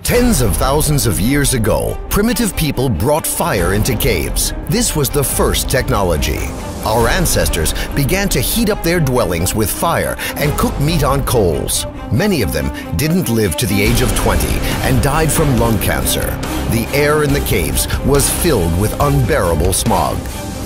Tens of thousands of years ago, primitive people brought fire into caves. This was the first technology. Our ancestors began to heat up their dwellings with fire and cook meat on coals. Many of them didn't live to the age of 20 and died from lung cancer. The air in the caves was filled with unbearable smog.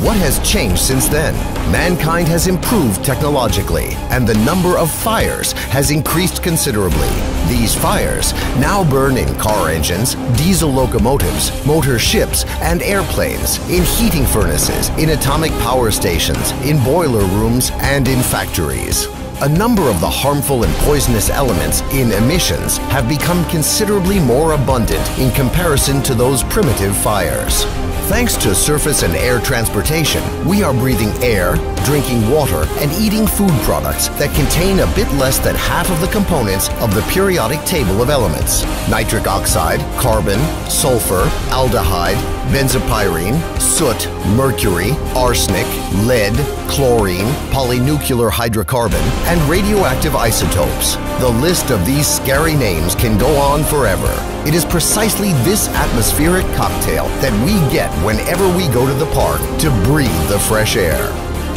What has changed since then? Mankind has improved technologically, and the number of fires has increased considerably. These fires now burn in car engines, diesel locomotives, motor ships, and airplanes, in heating furnaces, in atomic power stations, in boiler rooms, and in factories. A number of the harmful and poisonous elements in emissions have become considerably more abundant in comparison to those primitive fires. Thanks to surface and air transportation, we are breathing air, drinking water, and eating food products that contain a bit less than half of the components of the periodic table of elements: nitric oxide, carbon, sulfur, aldehyde, benzopyrene, soot, mercury, arsenic, lead, chlorine, polynuclear hydrocarbon, and radioactive isotopes. The list of these scary names can go on forever. It is precisely this atmospheric cocktail that we get whenever we go to the park to breathe the fresh air.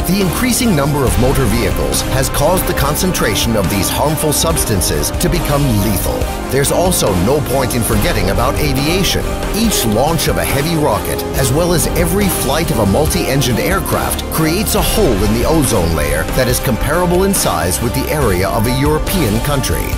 The increasing number of motor vehicles has caused the concentration of these harmful substances to become lethal. There's also no point in forgetting about aviation. Each launch of a heavy rocket, as well as every flight of a multi-engined aircraft, creates a hole in the ozone layer that is comparable in size with the area of a European country.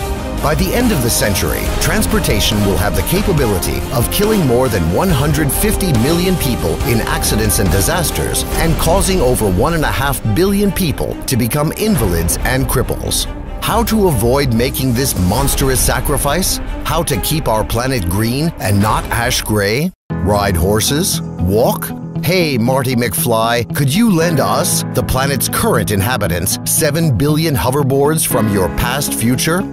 By the end of the century, transportation will have the capability of killing more than 150 million people in accidents and disasters and causing over 1.5 billion people to become invalids and cripples. How to avoid making this monstrous sacrifice? How to keep our planet green and not ash gray? Ride horses? Walk? Hey, Marty McFly, could you lend us, the planet's current inhabitants, 7 billion hoverboards from your past future?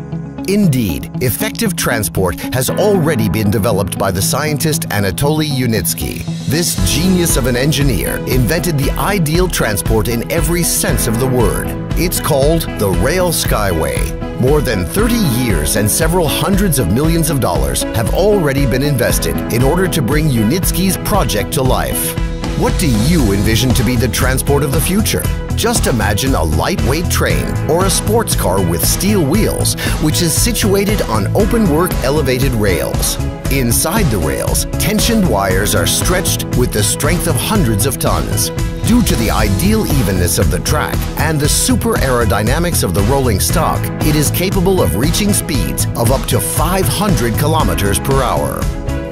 Indeed, effective transport has already been developed by the scientist Anatolijaus Junickio. This genius of an engineer invented the ideal transport in every sense of the word. It's called the Rail Skyway. More than 30 years and several hundreds of millions of dollars have already been invested in order to bring Junickio's project to life. What do you envision to be the transport of the future? Just imagine a lightweight train or a sports car with steel wheels, which is situated on open-work elevated rails. Inside the rails, tensioned wires are stretched with the strength of hundreds of tons. Due to the ideal evenness of the track and the super aerodynamics of the rolling stock, it is capable of reaching speeds of up to 500 kilometers per hour.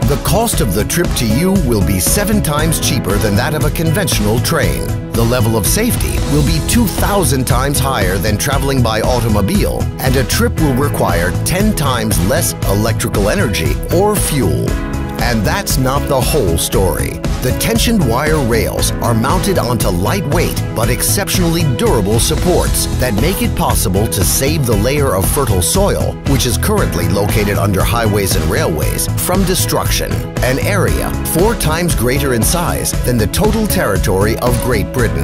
The cost of the trip to you will be 7 times cheaper than that of a conventional train. The level of safety will be 2,000 times higher than traveling by automobile, and a trip will require 10 times less electrical energy or fuel. And that's not the whole story. The tensioned wire rails are mounted onto lightweight but exceptionally durable supports that make it possible to save the layer of fertile soil, which is currently located under highways and railways, from destruction, an area 4 times greater in size than the total territory of Great Britain.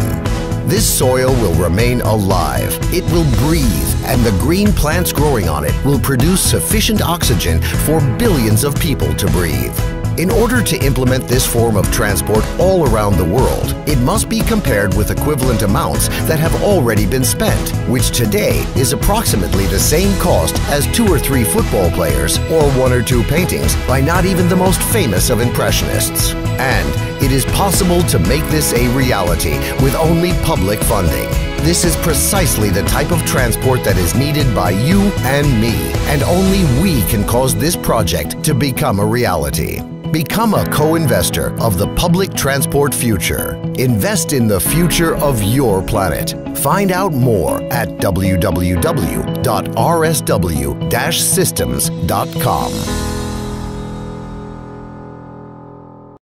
This soil will remain alive, it will breathe, and the green plants growing on it will produce sufficient oxygen for billions of people to breathe. In order to implement this form of transport all around the world, it must be compared with equivalent amounts that have already been spent, which today is approximately the same cost as 2 or 3 football players or 1 or 2 paintings by not even the most famous of impressionists. And it is possible to make this a reality with only public funding. This is precisely the type of transport that is needed by you and me, and only we can cause this project to become a reality. Become a co-investor of the public transport future. Invest in the future of your planet. Find out more at www.rsw-systems.com.